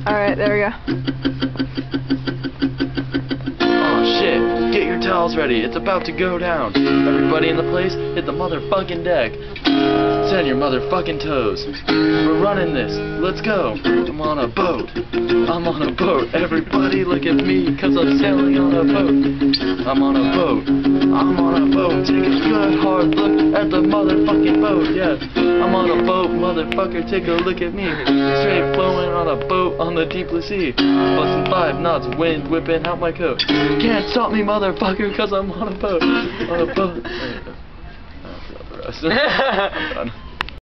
Alright, there we go. Oh shit, get your towels ready, it's about to go down. Everybody in the place, hit the motherfucking deck. Send your motherfucking toes. We're running this, let's go. I'm on a boat. I'm on a boat. Everybody look at me, cause I'm sailing on a boat. I'm on a boat. I'm on a boat. Take a good hard look at the motherfucking boat, yeah. I'm on a boat, motherfucker, take a look at me. Straight flowing on a boat on the deep blue sea. Busting 5 knots, wind whipping out my coat. Can't stop me, motherfucker, cause I'm on a boat. On a boat. I don't feel the rest. I'm done.